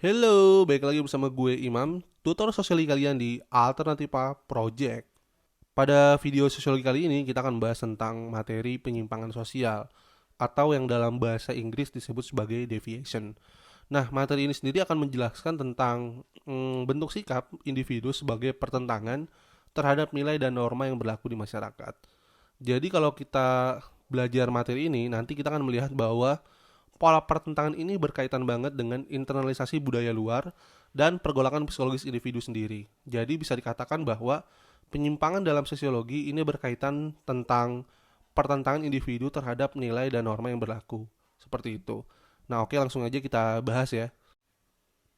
Halo, balik lagi bersama gue Imam, tutor sosiologi kalian di Alternativa Project. Pada video sosiologi kali ini kita akan bahas tentang materi penyimpangan sosial atau yang dalam bahasa Inggris disebut sebagai deviation. Nah, materi ini sendiri akan menjelaskan tentang bentuk sikap individu sebagai pertentangan terhadap nilai dan norma yang berlaku di masyarakat. Jadi kalau kita belajar materi ini, nanti kita akan melihat bahwa pola pertentangan ini berkaitan banget dengan internalisasi budaya luar dan pergolakan psikologis individu sendiri. Jadi bisa dikatakan bahwa penyimpangan dalam sosiologi ini berkaitan tentang pertentangan individu terhadap nilai dan norma yang berlaku. Seperti itu. Nah, oke, langsung aja kita bahas ya.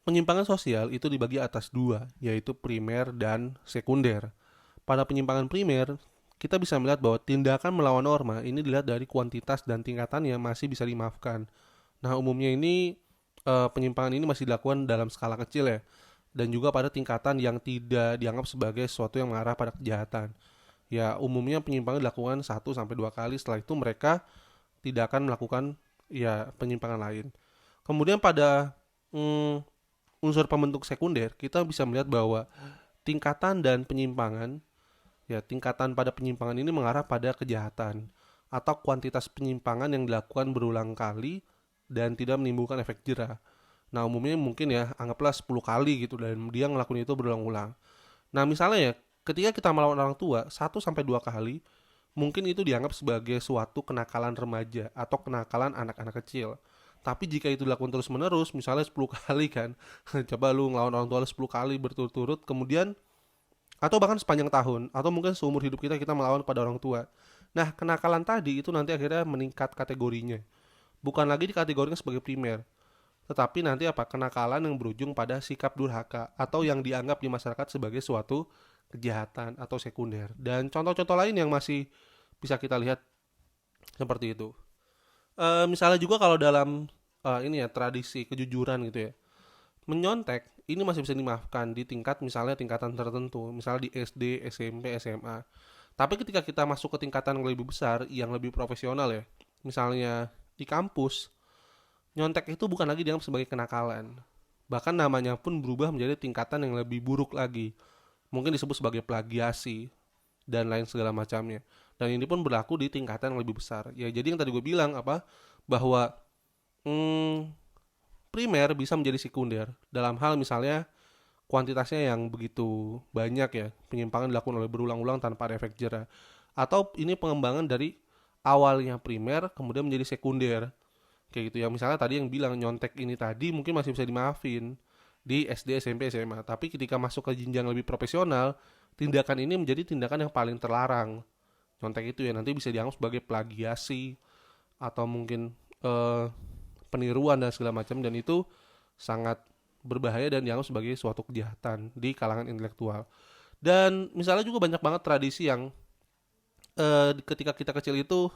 Penyimpangan sosial itu dibagi atas dua, yaitu primer dan sekunder. Pada penyimpangan primer, kita bisa melihat bahwa tindakan melawan norma ini dilihat dari kuantitas dan tingkatannya masih bisa dimaafkan. Nah, umumnya ini penyimpangan ini masih dilakukan dalam skala kecil ya, dan juga pada tingkatan yang tidak dianggap sebagai sesuatu yang mengarah pada kejahatan. Ya, umumnya penyimpangan dilakukan 1 sampai 2 kali, setelah itu mereka tidak akan melakukan ya penyimpangan lain. Kemudian pada mm, unsur pembentuk sekunder, kita bisa melihat bahwa tingkatan dan penyimpangan, ya tingkatan pada penyimpangan ini mengarah pada kejahatan atau kuantitas penyimpangan yang dilakukan berulang kali dan tidak menimbulkan efek jera. Nah, umumnya mungkin ya anggaplah 10 kali gitu dan dia ngelakuin itu berulang-ulang. Nah, misalnya ya ketika kita melawan orang tua 1 sampai 2 kali, mungkin itu dianggap sebagai suatu kenakalan remaja atau kenakalan anak-anak kecil. Tapi jika itu dilakukan terus-menerus, misalnya 10 kali kan, coba lu ngelawan orang tua lu 10 kali berturut-turut, kemudian atau bahkan sepanjang tahun, atau mungkin seumur hidup kita melawan pada orang tua. Nah, kenakalan tadi itu nanti akhirnya meningkat kategorinya. Bukan lagi dikategorikan sebagai primer, tetapi nanti apa? Kenakalan yang berujung pada sikap durhaka atau yang dianggap di masyarakat sebagai suatu kejahatan atau sekunder. Dan contoh-contoh lain yang masih bisa kita lihat seperti itu. Misalnya juga kalau dalam ini ya tradisi kejujuran gitu ya, menyontek ini masih bisa dimaafkan di tingkat misalnya tingkatan tertentu, misalnya di SD, SMP, SMA. Tapi ketika kita masuk ke tingkatan yang lebih besar, yang lebih profesional ya, misalnya di kampus, nyontek itu bukan lagi dianggap sebagai kenakalan. Bahkan namanya pun berubah menjadi tingkatan yang lebih buruk lagi. Mungkin disebut sebagai plagiasi dan lain segala macamnya. Dan ini pun berlaku di tingkatan yang lebih besar. Ya jadi yang tadi gue bilang apa bahwa hmm, primer bisa menjadi sekunder dalam hal misalnya kuantitasnya yang begitu banyak ya, penyimpangan dilakukan oleh berulang-ulang tanpa ada efek jera. Atau ini pengembangan dari awalnya primer kemudian menjadi sekunder. Kayak gitu ya, misalnya tadi yang bilang nyontek ini tadi mungkin masih bisa dimaafin di SD, SMP, SMA. Tapi ketika masuk ke jenjang lebih profesional, tindakan ini menjadi tindakan yang paling terlarang. Nyontek itu ya nanti bisa dianggap sebagai plagiasi atau mungkin eh, peniruan dan segala macam, dan itu sangat berbahaya dan dianggap sebagai suatu kejahatan di kalangan intelektual. Dan misalnya juga banyak banget tradisi yang ketika kita kecil itu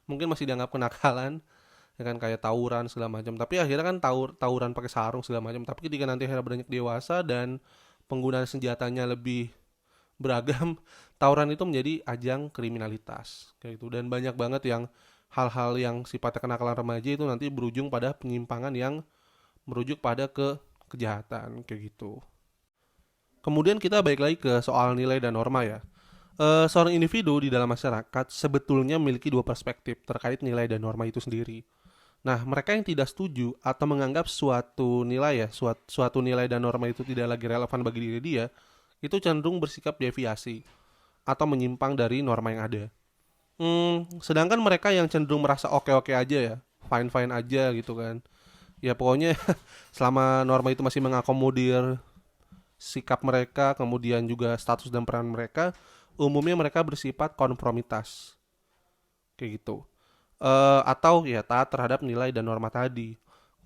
mungkin masih dianggap kenakalan, ya kan, kayak tawuran segala macam. Tapi akhirnya kan tawuran pakai sarung segala macam. Tapi ketika nanti akhirnya beranjak dewasa dan penggunaan senjatanya lebih beragam, tawuran itu menjadi ajang kriminalitas kayak gitu. Dan banyak banget yang hal-hal yang sifatnya kenakalan remaja itu nanti berujung pada penyimpangan yang merujuk pada kejahatan kayak gitu. Kemudian kita balik lagi ke soal nilai dan norma ya. Seorang individu di dalam masyarakat sebetulnya memiliki dua perspektif terkait nilai dan norma itu sendiri. Nah, mereka yang tidak setuju atau menganggap suatu nilai ya, suatu nilai dan norma itu tidak lagi relevan bagi diri dia, itu cenderung bersikap deviasi atau menyimpang dari norma yang ada. Sedangkan mereka yang cenderung merasa oke-oke aja ya, fine-fine aja gitu kan. Ya pokoknya selama norma itu masih mengakomodir sikap mereka, kemudian juga status dan peran mereka, umumnya mereka bersifat konformitas kayak gitu. Atau ya taat terhadap nilai dan norma tadi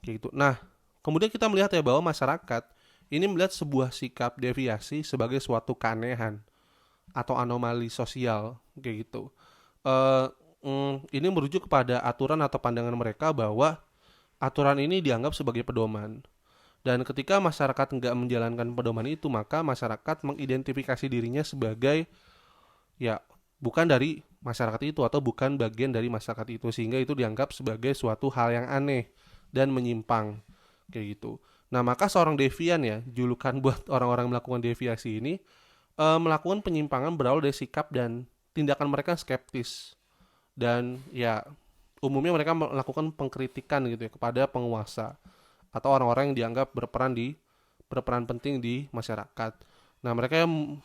kayak gitu. Nah, kemudian kita melihat ya bahwa masyarakat ini melihat sebuah sikap deviasi sebagai suatu keanehan atau anomali sosial kayak gitu. Eh, ini merujuk kepada aturan atau pandangan mereka bahwa aturan ini dianggap sebagai pedoman. Dan ketika masyarakat nggak menjalankan pedoman itu, maka masyarakat mengidentifikasi dirinya sebagai ya bukan dari masyarakat itu atau bukan bagian dari masyarakat itu, sehingga itu dianggap sebagai suatu hal yang aneh dan menyimpang kayak gitu. Nah, maka seorang devian ya, julukan buat orang-orang melakukan deviasi ini, melakukan penyimpangan berawal dari sikap dan tindakan mereka yang skeptis. Dan ya, umumnya mereka melakukan pengkritikan gitu ya kepada penguasa atau orang-orang yang dianggap berperan penting di masyarakat. Nah, mereka yang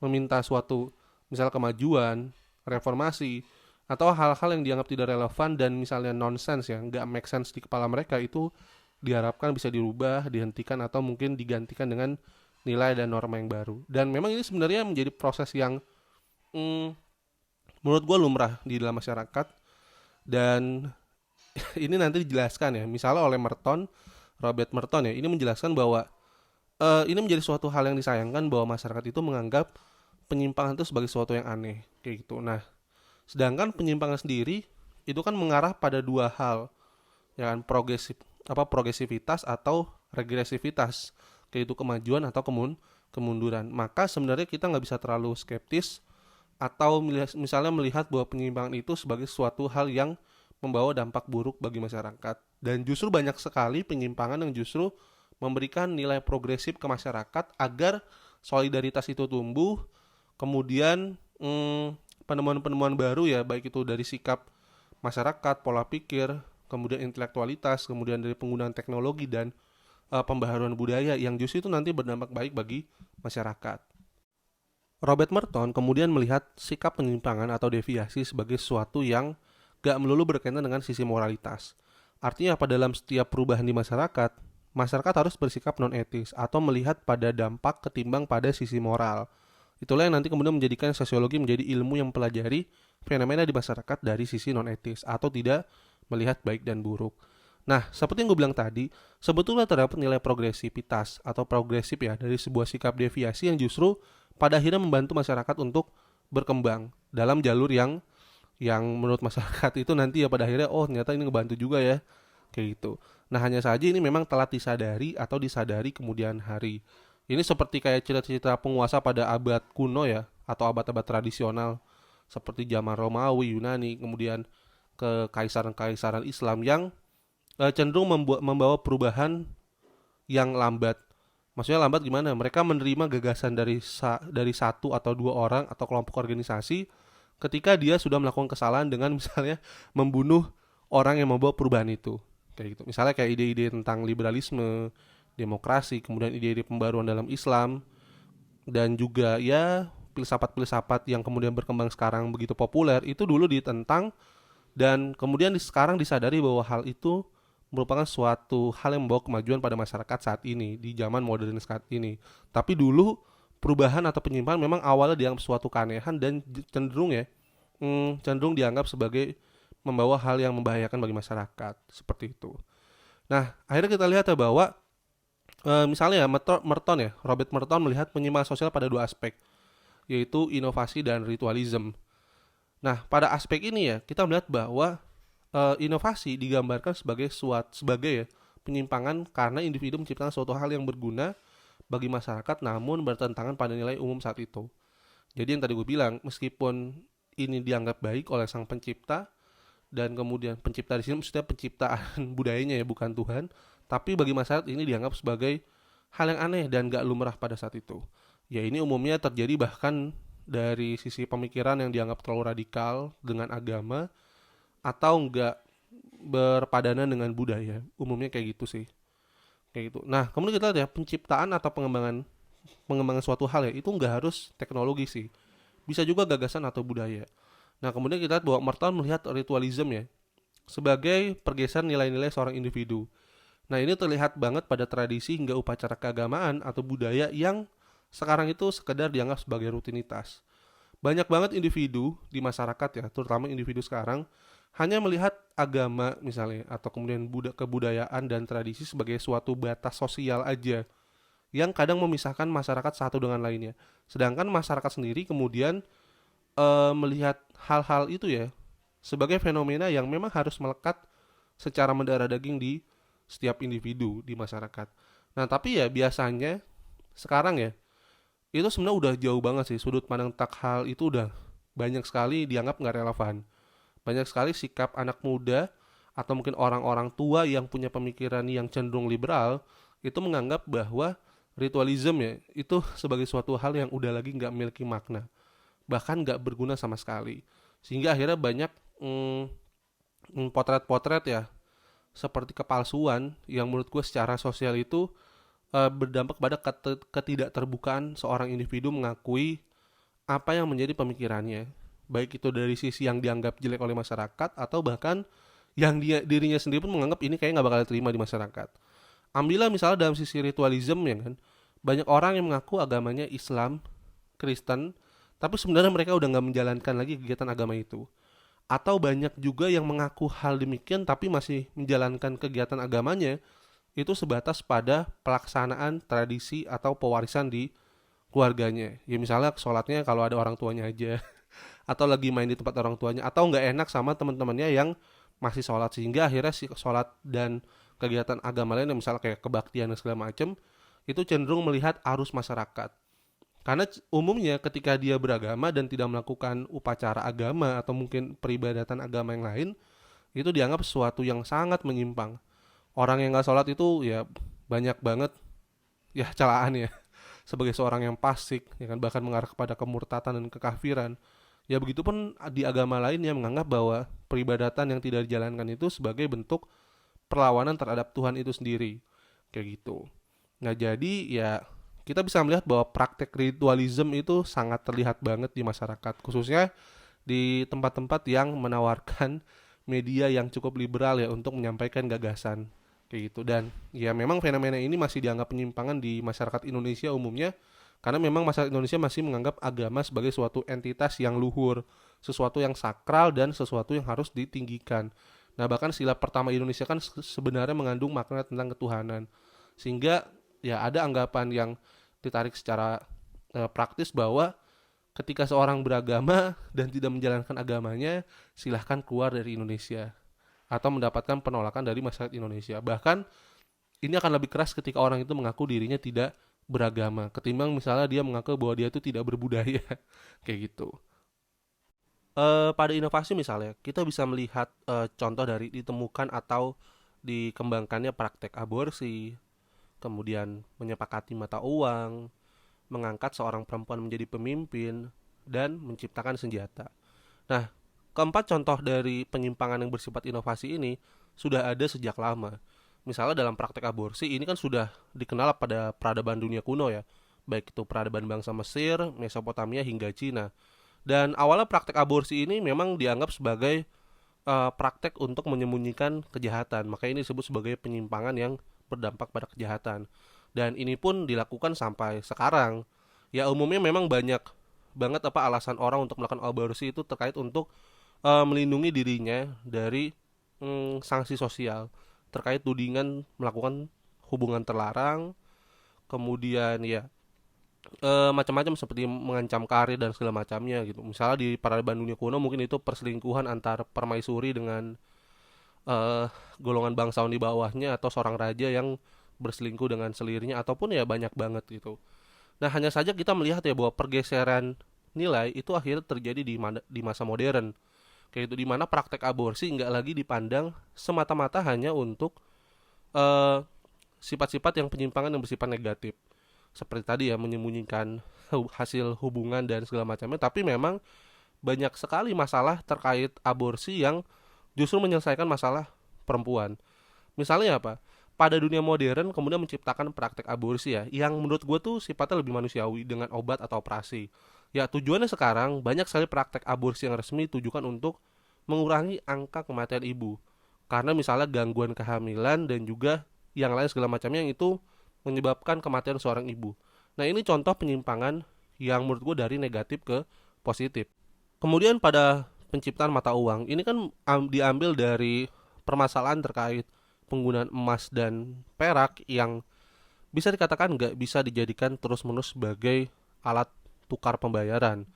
meminta suatu misal kemajuan, reformasi, atau hal-hal yang dianggap tidak relevan dan misalnya nonsense ya, nggak make sense di kepala mereka, itu diharapkan bisa dirubah, dihentikan, atau mungkin digantikan dengan nilai dan norma yang baru. Dan memang ini sebenarnya menjadi proses yang mm, menurut gue lumrah di dalam masyarakat. Dan ini nanti dijelaskan ya, misalnya oleh Robert Merton ya, ini menjelaskan bahwa ini menjadi suatu hal yang disayangkan bahwa masyarakat itu menganggap penyimpangan itu sebagai sesuatu yang aneh kayak gitu. Nah, sedangkan penyimpangan sendiri itu kan mengarah pada dua hal, ya kan, progresivitas atau regresivitas, kayak itu kemajuan atau kemunduran. Maka sebenarnya kita nggak bisa terlalu skeptis atau misalnya melihat bahwa penyimpangan itu sebagai suatu hal yang membawa dampak buruk bagi masyarakat. Dan justru banyak sekali penyimpangan yang justru memberikan nilai progresif ke masyarakat agar solidaritas itu tumbuh, kemudian penemuan-penemuan baru ya, baik itu dari sikap masyarakat, pola pikir, kemudian intelektualitas, kemudian dari penggunaan teknologi dan pembaharuan budaya yang justru itu nanti berdampak baik bagi masyarakat. Robert Merton kemudian melihat sikap penyimpangan atau deviasi sebagai sesuatu yang gak melulu berkaitan dengan sisi moralitas. Artinya apa, dalam setiap perubahan di masyarakat, masyarakat harus bersikap non-etis atau melihat pada dampak ketimbang pada sisi moral. Itulah yang nanti kemudian menjadikan sosiologi menjadi ilmu yang mempelajari fenomena di masyarakat dari sisi non-etis atau tidak melihat baik dan buruk. Nah, seperti yang gue bilang tadi, sebetulnya terdapat nilai progresivitas atau progresif ya dari sebuah sikap deviasi yang justru pada akhirnya membantu masyarakat untuk berkembang dalam jalur yang menurut masyarakat itu nanti ya pada akhirnya, oh ternyata ini ngebantu juga ya, kayak gitu. Nah, hanya saja ini memang telah disadari atau disadari kemudian hari. Ini seperti kayak cerita-cerita penguasa pada abad kuno ya, atau abad-abad tradisional seperti zaman Romawi, Yunani, kemudian ke kaisaran-kaisaran Islam yang cenderung membawa perubahan yang lambat. Maksudnya lambat gimana? Mereka menerima gagasan dari satu atau dua orang atau kelompok organisasi ketika dia sudah melakukan kesalahan dengan misalnya membunuh orang yang membawa perubahan itu. Kayak gitu. Misalnya kayak ide-ide tentang liberalisme, demokrasi, kemudian ide-ide pembaruan dalam Islam, dan juga ya filsafat-filsafat yang kemudian berkembang sekarang begitu populer, itu dulu ditentang dan kemudian sekarang disadari bahwa hal itu merupakan suatu hal yang membawa kemajuan pada masyarakat saat ini, di zaman modern saat ini. Tapi dulu perubahan atau penyimpangan memang awalnya dianggap suatu keanehan dan cenderung dianggap sebagai membawa hal yang membahayakan bagi masyarakat, seperti itu. Nah, akhirnya kita lihat ya bahwa misalnya Robert Merton melihat penyimpangan sosial pada dua aspek, yaitu inovasi dan ritualism. Nah, pada aspek ini ya kita melihat bahwa inovasi digambarkan sebagai penyimpangan karena individu menciptakan suatu hal yang berguna bagi masyarakat namun bertentangan pada nilai umum saat itu. Jadi yang tadi gue bilang, meskipun ini dianggap baik oleh sang pencipta, dan kemudian pencipta di sini maksudnya penciptaan budayanya ya, bukan Tuhan, tapi bagi masyarakat ini dianggap sebagai hal yang aneh dan gak lumrah pada saat itu. Ya, ini umumnya terjadi bahkan dari sisi pemikiran yang dianggap terlalu radikal dengan agama atau enggak berpadanan dengan budaya. Umumnya kayak gitu sih. Kayak gitu. Nah, kemudian kita lihat ya, penciptaan atau pengembangan suatu hal ya, itu enggak harus teknologi sih. Bisa juga gagasan atau budaya. Nah, kemudian kita lihat bahwa Merton melihat ritualism ya sebagai pergeseran nilai-nilai seorang individu. Nah, ini terlihat banget pada tradisi hingga upacara keagamaan atau budaya yang sekarang itu sekedar dianggap sebagai rutinitas. Banyak banget individu di masyarakat ya, terutama individu sekarang, hanya melihat agama misalnya atau kemudian kebudayaan dan tradisi sebagai suatu batas sosial aja yang kadang memisahkan masyarakat satu dengan lainnya. Sedangkan masyarakat sendiri kemudian melihat hal-hal itu ya sebagai fenomena yang memang harus melekat secara mendarah daging di setiap individu di masyarakat. Nah, tapi ya biasanya sekarang ya itu sebenarnya udah jauh banget sih, sudut pandang tak hal itu udah banyak sekali dianggap nggak relevan. Banyak sekali sikap anak muda atau mungkin orang-orang tua yang punya pemikiran yang cenderung liberal itu menganggap bahwa ritualism ya itu sebagai suatu hal yang udah lagi nggak memiliki makna, bahkan nggak berguna sama sekali. Sehingga akhirnya banyak potret-potret ya seperti kepalsuan yang menurut gue secara sosial itu berdampak pada ketidakterbukaan seorang individu mengakui apa yang menjadi pemikirannya, baik itu dari sisi yang dianggap jelek oleh masyarakat atau bahkan yang dirinya sendiri pun menganggap ini kayak nggak bakal diterima di masyarakat. Ambillah misalnya dalam sisi ritualism ya kan, banyak orang yang mengaku agamanya Islam, Kristen, tapi sebenarnya mereka udah nggak menjalankan lagi kegiatan agama itu. Atau banyak juga yang mengaku hal demikian tapi masih menjalankan kegiatan agamanya itu sebatas pada pelaksanaan tradisi atau pewarisan di keluarganya. Ya misalnya sholatnya kalau ada orang tuanya aja, atau lagi main di tempat orang tuanya, atau nggak enak sama teman-temannya yang masih sholat, sehingga akhirnya si sholat dan kegiatan agama lain misalnya kayak kebaktian dan segala macam itu cenderung melihat arus masyarakat. Karena umumnya ketika dia beragama dan tidak melakukan upacara agama atau mungkin peribadatan agama yang lain, itu dianggap sesuatu yang sangat menyimpang. Orang yang nggak sholat itu ya banyak banget ya celaan ya sebagai seorang yang fasik, ya kan, bahkan mengarah kepada kemurtatan dan kekafiran. Ya begitupun di agama lain yang menganggap bahwa peribadatan yang tidak dijalankan itu sebagai bentuk perlawanan terhadap Tuhan itu sendiri, kayak gitu. Nah jadi ya kita bisa melihat bahwa praktek ritualism itu sangat terlihat banget di masyarakat, khususnya di tempat-tempat yang menawarkan media yang cukup liberal ya untuk menyampaikan gagasan kayak gitu. Dan ya memang fenomena ini masih dianggap penyimpangan di masyarakat Indonesia umumnya, karena memang masyarakat Indonesia masih menganggap agama sebagai suatu entitas yang luhur, sesuatu yang sakral dan sesuatu yang harus ditinggikan. Nah bahkan sila pertama Indonesia kan sebenarnya mengandung makna tentang ketuhanan, sehingga ya ada anggapan yang ditarik secara praktis bahwa ketika seorang beragama dan tidak menjalankan agamanya, silahkan keluar dari Indonesia atau mendapatkan penolakan dari masyarakat Indonesia. Bahkan ini akan lebih keras ketika orang itu mengaku dirinya tidak beragama ketimbang misalnya dia mengaku bahwa dia itu tidak berbudaya kayak gitu. Pada inovasi misalnya kita bisa melihat contoh dari ditemukan atau dikembangkannya praktek aborsi, kemudian menyepakati mata uang, mengangkat seorang perempuan menjadi pemimpin, dan menciptakan senjata. Nah, keempat contoh dari penyimpangan yang bersifat inovasi ini sudah ada sejak lama. Misalnya dalam praktek aborsi ini kan sudah dikenal pada peradaban dunia kuno ya, baik itu peradaban bangsa Mesir, Mesopotamia hingga Cina. Dan awalnya praktek aborsi ini memang dianggap sebagai praktek untuk menyembunyikan kejahatan, makanya ini disebut sebagai penyimpangan yang berdampak pada kejahatan. Dan ini pun dilakukan sampai sekarang. Ya umumnya memang banyak banget alasan orang untuk melakukan aborsi itu terkait untuk melindungi dirinya dari sanksi sosial terkait tudingan melakukan hubungan terlarang, kemudian ya macam-macam seperti mengancam karir dan segala macamnya gitu. Misalnya di peradaban dunia kuno mungkin itu perselingkuhan antar permaisuri dengan eh, golongan bangsawan di bawahnya, atau seorang raja yang berselingkuh dengan selirnya, ataupun ya banyak banget gitu. Nah hanya saja kita melihat ya bahwa pergeseran nilai itu akhirnya terjadi di masa modern, kayak itu, di mana praktek aborsi nggak lagi dipandang semata-mata hanya untuk eh, sifat-sifat yang penyimpangan yang bersifat negatif, seperti tadi ya menyembunyikan hasil hubungan dan segala macamnya, tapi memang banyak sekali masalah terkait aborsi yang justru menyelesaikan masalah perempuan. Misalnya apa? Pada dunia modern kemudian menciptakan praktek aborsi ya, yang menurut gue tuh sifatnya lebih manusiawi dengan obat atau operasi. Ya tujuannya sekarang banyak sekali praktek aborsi yang resmi tujukan untuk mengurangi angka kematian ibu. Karena misalnya gangguan kehamilan dan juga yang lain segala macamnya yang itu menyebabkan kematian seorang ibu. Nah ini contoh penyimpangan yang menurut gue dari negatif ke positif. Kemudian pada penciptaan mata uang, ini kan diambil dari permasalahan terkait penggunaan emas dan perak yang bisa dikatakan nggak bisa dijadikan terus-menerus sebagai alat tukar pembayaran.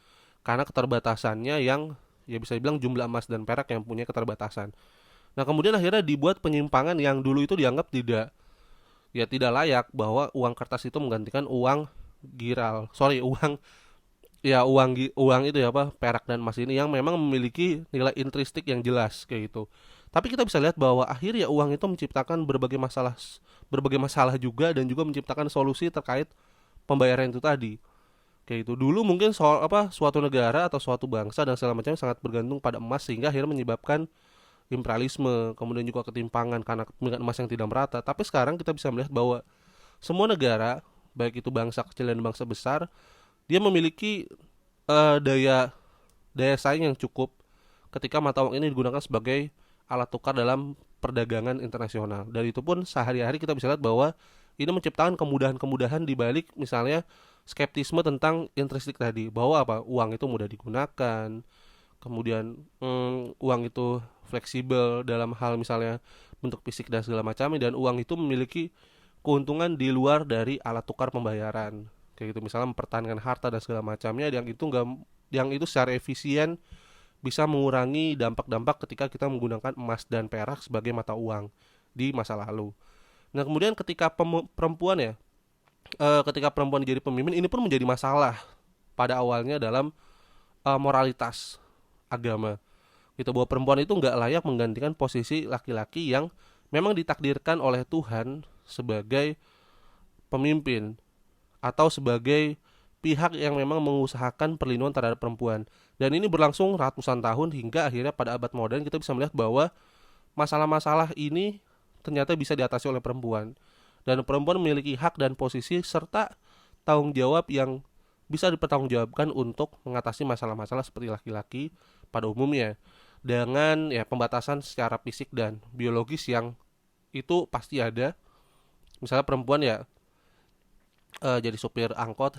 Karena keterbatasannya yang ya bisa dibilang jumlah emas dan perak yang punya keterbatasan. Nah kemudian akhirnya dibuat penyimpangan yang dulu itu dianggap tidak layak, bahwa uang kertas itu menggantikan uang giral, uang ya uang itu ya apa perak dan emas ini yang memang memiliki nilai intristik yang jelas kayak gitu. Tapi kita bisa lihat bahwa akhirnya uang itu menciptakan berbagai masalah juga, dan juga menciptakan solusi terkait pembayaran itu tadi. Kayak itu. Dulu mungkin soal apa, suatu negara atau suatu bangsa dan segala macam sangat bergantung pada emas, sehingga akhirnya menyebabkan imperialisme, kemudian juga ketimpangan karena kepemilikan emas yang tidak merata. Tapi sekarang kita bisa melihat bahwa semua negara, baik itu bangsa kecil dan bangsa besar, dia memiliki daya daya saing yang cukup ketika mata uang ini digunakan sebagai alat tukar dalam perdagangan internasional. Dan itu pun sehari-hari kita bisa lihat bahwa ini menciptakan kemudahan-kemudahan di balik misalnya skeptisme tentang intristik tadi, bahwa apa, uang itu mudah digunakan, kemudian uang itu fleksibel dalam hal misalnya bentuk fisik dan segala macamnya, dan uang itu memiliki keuntungan di luar dari alat tukar pembayaran, kayak gitu, misalnya mempertahankan harta dan segala macamnya, yang itu secara efisien bisa mengurangi dampak-dampak ketika kita menggunakan emas dan perak sebagai mata uang di masa lalu. Nah, kemudian ketika perempuan ya, ketika perempuan jadi pemimpin, ini pun menjadi masalah pada awalnya dalam moralitas agama. Gitu, bahwa perempuan itu nggak layak menggantikan posisi laki-laki yang memang ditakdirkan oleh Tuhan sebagai pemimpin atau sebagai pihak yang memang mengusahakan perlindungan terhadap perempuan. Dan ini berlangsung ratusan tahun hingga akhirnya pada abad modern kita bisa melihat bahwa masalah-masalah ini ternyata bisa diatasi oleh perempuan. Dan perempuan memiliki hak dan posisi serta tanggung jawab yang bisa dipertanggungjawabkan untuk mengatasi masalah-masalah seperti laki-laki pada umumnya, dengan ya pembatasan secara fisik dan biologis yang itu pasti ada. Misalnya perempuan ya jadi supir angkot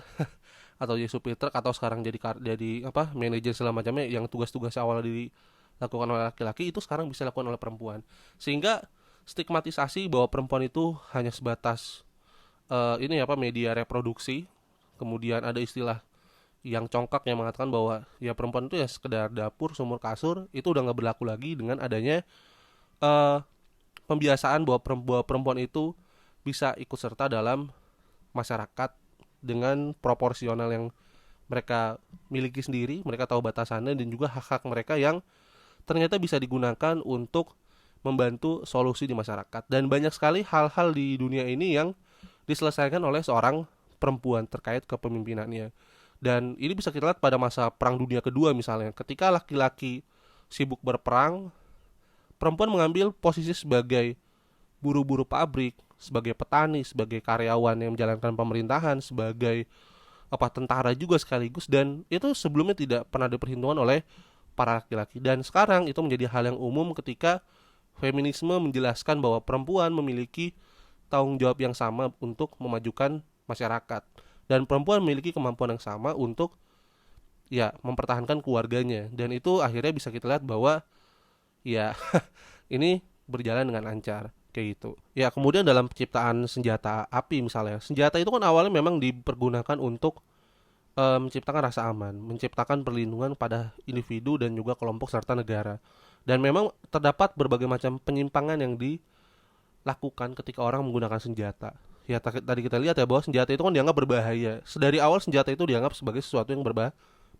atau jadi supir truk, atau sekarang jadi apa, manajer segala macamnya, yang tugas-tugas awal dilakukan oleh laki-laki itu sekarang bisa dilakukan oleh perempuan. Sehingga stigmatisasi bahwa perempuan itu hanya sebatas ini apa, media reproduksi. Kemudian ada istilah yang congkak yang mengatakan bahwa ya perempuan itu ya sekedar dapur sumur kasur, itu udah nggak berlaku lagi dengan adanya eh, pembiasaan bahwa perempuan itu bisa ikut serta dalam masyarakat dengan proporsional yang mereka miliki sendiri, mereka tahu batasannya, dan juga hak-hak mereka yang ternyata bisa digunakan untuk membantu solusi di masyarakat. Dan banyak sekali hal-hal di dunia ini yang diselesaikan oleh seorang perempuan terkait kepemimpinannya. Dan ini bisa kita lihat pada masa Perang Dunia Kedua misalnya, ketika laki-laki sibuk berperang, perempuan mengambil posisi sebagai buru-buru pabrik, sebagai petani, sebagai karyawan yang menjalankan pemerintahan, sebagai apa, tentara juga sekaligus. Dan itu sebelumnya tidak pernah diperhitungkan oleh para laki-laki, dan sekarang itu menjadi hal yang umum ketika feminisme menjelaskan bahwa perempuan memiliki tanggung jawab yang sama untuk memajukan masyarakat, dan perempuan memiliki kemampuan yang sama untuk ya mempertahankan keluarganya. Dan itu akhirnya bisa kita lihat bahwa ya ini berjalan dengan lancar kayak gitu. Ya, kemudian dalam penciptaan senjata api misalnya, senjata itu kan awalnya memang dipergunakan untuk menciptakan rasa aman, menciptakan perlindungan pada individu dan juga kelompok serta negara. Dan memang terdapat berbagai macam penyimpangan yang dilakukan ketika orang menggunakan senjata. Ya, tadi kita lihat ya bahwa senjata itu kan dianggap berbahaya. Sedari awal senjata itu dianggap sebagai sesuatu yang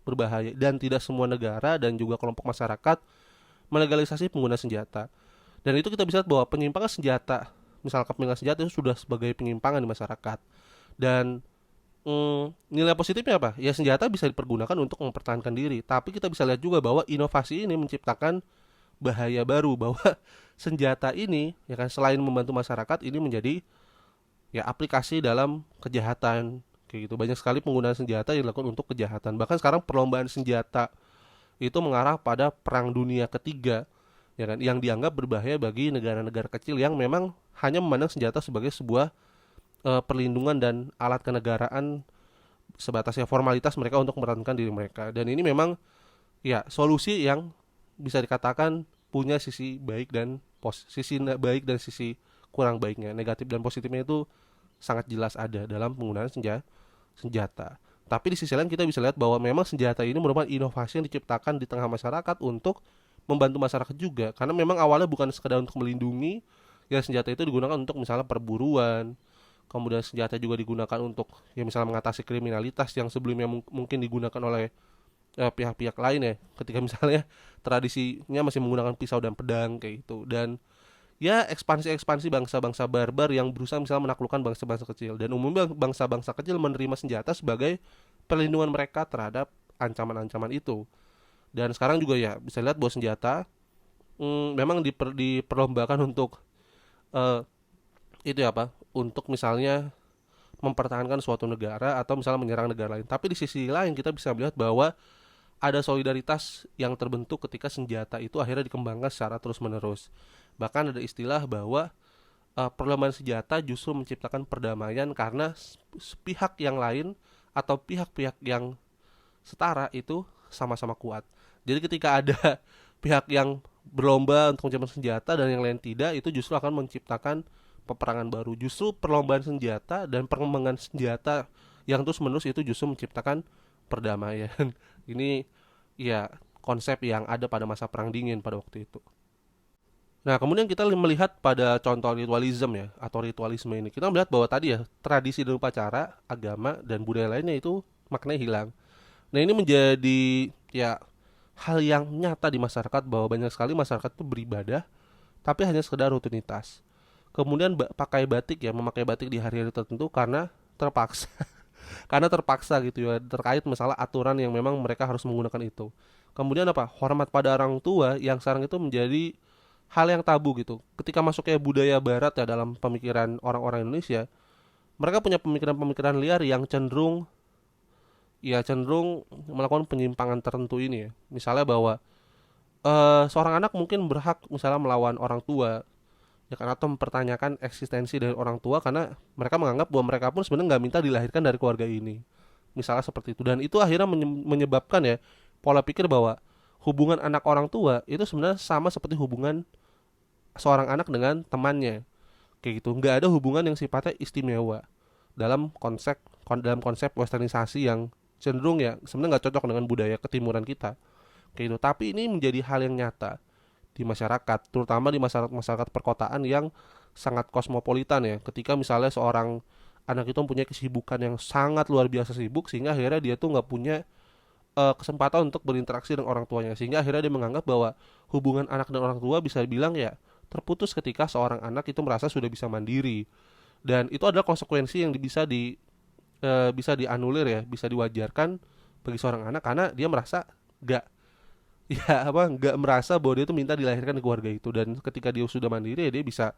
berbahaya, dan tidak semua negara dan juga kelompok masyarakat melegalisasi pengguna senjata. Dan itu kita bisa lihat bahwa penyimpangan senjata, misal kepemilikan senjata, itu sudah sebagai penyimpangan di masyarakat. Dan nilai positifnya apa? Ya, senjata bisa dipergunakan untuk mempertahankan diri. Tapi kita bisa lihat juga bahwa inovasi ini menciptakan bahaya baru, bahwa senjata ini ya kan, selain membantu masyarakat, ini menjadi ya aplikasi dalam kejahatan kayak gitu. Banyak sekali penggunaan senjata yang dilakukan untuk kejahatan. Bahkan sekarang perlombaan senjata itu mengarah pada Perang Dunia Ketiga, ya kan, yang dianggap berbahaya bagi negara-negara kecil yang memang hanya memandang senjata sebagai sebuah perlindungan dan alat kenegaraan, sebatasnya formalitas mereka untuk mempertahankan diri mereka. Dan ini memang ya solusi yang bisa dikatakan punya sisi baik dan baik dan sisi kurang baiknya. Negatif dan positifnya itu sangat jelas ada dalam penggunaan senjata. Tapi di sisi lain kita bisa lihat bahwa memang senjata ini merupakan inovasi yang diciptakan di tengah masyarakat untuk membantu masyarakat juga. Karena memang awalnya bukan sekedar untuk melindungi, ya senjata itu digunakan untuk misalnya perburuan. Kemudian senjata juga digunakan untuk ya misalnya mengatasi kriminalitas yang sebelumnya mungkin digunakan oleh pihak-pihak lain ya, ketika misalnya tradisinya masih menggunakan pisau dan pedang kayak gitu. Dan ya ekspansi-ekspansi bangsa-bangsa barbar yang berusaha misalnya menaklukkan bangsa-bangsa kecil, dan umumnya bangsa-bangsa kecil menerima senjata sebagai perlindungan mereka terhadap ancaman-ancaman itu. Dan sekarang juga ya bisa lihat bahwa senjata memang diperlombakan untuk eh, itu ya apa, untuk misalnya mempertahankan suatu negara atau misalnya menyerang negara lain. Tapi di sisi lain kita bisa melihat bahwa ada solidaritas yang terbentuk ketika senjata itu akhirnya dikembangkan secara terus-menerus. Bahkan ada istilah bahwa perlombaan senjata justru menciptakan perdamaian karena pihak yang lain atau pihak-pihak yang setara itu sama-sama kuat. Jadi ketika ada pihak yang berlomba untuk menciptakan senjata dan yang lain tidak, itu justru akan menciptakan peperangan baru. Justru perlombaan senjata dan pengembangan senjata yang terus-menerus itu justru menciptakan perdamaian. Ini ya konsep yang ada pada masa perang dingin pada waktu itu. Nah, kemudian kita melihat pada contoh ritualisme ya, atau ritualisme ini. Kita melihat bahwa tadi ya, tradisi dan upacara, agama, dan budaya lainnya itu maknanya hilang. Nah, ini menjadi ya hal yang nyata di masyarakat, bahwa banyak sekali masyarakat itu beribadah tapi hanya sekedar rutinitas. Kemudian pakai batik ya, memakai batik di hari-hari tertentu karena terpaksa. Karena terpaksa gitu ya, terkait masalah aturan yang memang mereka harus menggunakan itu. Kemudian apa? Hormat pada orang tua yang sekarang itu menjadi hal yang tabu gitu. Ketika masuknya budaya barat ya dalam pemikiran orang-orang Indonesia, mereka punya pemikiran-pemikiran liar yang cenderung melakukan penyimpangan tertentu ini ya. Misalnya bahwa seorang anak mungkin berhak misalnya melawan orang tua ya kan, atau mempertanyakan eksistensi dari orang tua karena mereka menganggap bahwa mereka pun sebenarnya nggak minta dilahirkan dari keluarga ini, misalnya seperti itu. Dan itu akhirnya menyebabkan ya pola pikir bahwa hubungan anak orang tua itu sebenarnya sama seperti hubungan seorang anak dengan temannya kayak gitu, nggak ada hubungan yang sifatnya istimewa dalam konsep westernisasi yang cenderung ya sebenarnya nggak cocok dengan budaya ketimuran kita kayak gitu. Tapi ini menjadi hal yang nyata di masyarakat, terutama di masyarakat perkotaan yang sangat kosmopolitan ya. Ketika misalnya seorang anak itu mempunyai kesibukan yang sangat luar biasa sibuk, sehingga akhirnya dia tuh nggak punya kesempatan untuk berinteraksi dengan orang tuanya, sehingga akhirnya dia menganggap bahwa hubungan anak dan orang tua bisa dibilang ya terputus ketika seorang anak itu merasa sudah bisa mandiri. Dan itu adalah konsekuensi yang bisa dianulir ya, bisa diwajarkan bagi seorang anak karena dia merasa gak ya apa nggak merasa bahwa dia itu minta dilahirkan di keluarga itu. Dan ketika dia sudah mandiri ya dia bisa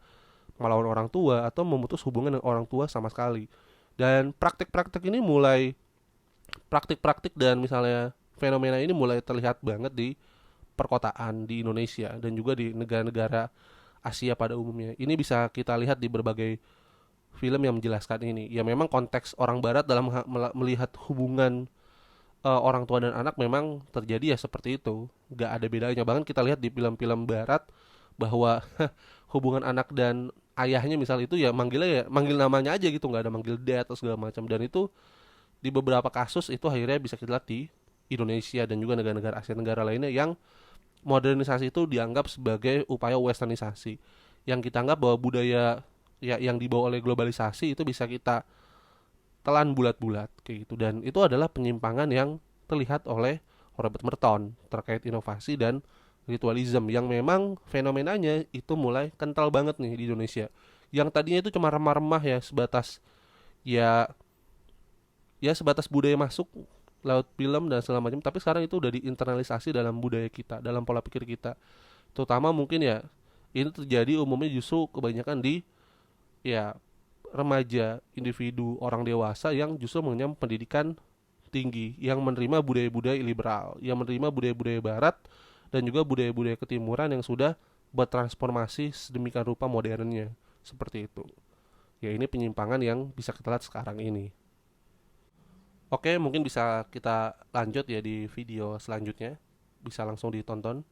melawan orang tua atau memutus hubungan dengan orang tua sama sekali. Dan praktik-praktik dan misalnya fenomena ini mulai terlihat banget di perkotaan di Indonesia dan juga di negara-negara Asia pada umumnya. Ini bisa kita lihat di berbagai film yang menjelaskan ini. Ya memang konteks orang barat dalam melihat hubungan orang tua dan anak memang terjadi ya seperti itu, nggak ada bedanya. Bahkan kita lihat di film-film barat bahwa hubungan anak dan ayahnya misal itu ya manggilnya ya manggil namanya aja gitu, nggak ada manggil dad atau segala macam. Dan itu di beberapa kasus itu akhirnya bisa kita lihat di Indonesia dan juga negara-negara Asia Tenggara lainnya yang modernisasi itu dianggap sebagai upaya westernisasi, yang kita anggap bahwa budaya ya yang dibawa oleh globalisasi itu bisa kita telan bulat-bulat kayak gitu. Dan itu adalah penyimpangan yang terlihat oleh Robert Merton terkait inovasi dan ritualism yang memang fenomenanya itu mulai kental banget nih di Indonesia, yang tadinya itu cuma remah-remah ya sebatas ya sebatas budaya masuk laut film dan segala macam, tapi sekarang itu udah diinternalisasi dalam budaya kita, dalam pola pikir kita. Terutama mungkin ya ini terjadi umumnya justru kebanyakan di ya remaja, individu, orang dewasa yang justru mengenyam pendidikan tinggi, yang menerima budaya-budaya liberal, yang menerima budaya-budaya barat dan juga budaya-budaya ketimuran yang sudah bertransformasi sedemikian rupa modernnya seperti itu. Ya ini penyimpangan yang bisa kita lihat sekarang ini. Oke, mungkin bisa kita lanjut ya di video selanjutnya. Bisa langsung ditonton.